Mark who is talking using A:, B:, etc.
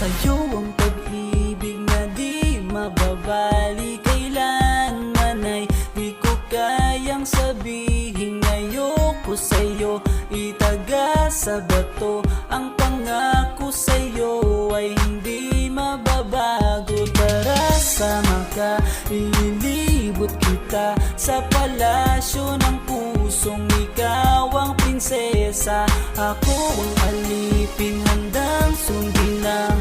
A: sa'yo ang pag-ibig na di mababali. Kailanman ay di ko kayang sabihin ayoko sa'yo. Itaga sa bato ang pangako sa'yo ay hindi mababago. Tara sama ka, ililibot kita sa palasyo ng pusong ikaw ang prinsesa. Ako ang alipin, handang sundin ang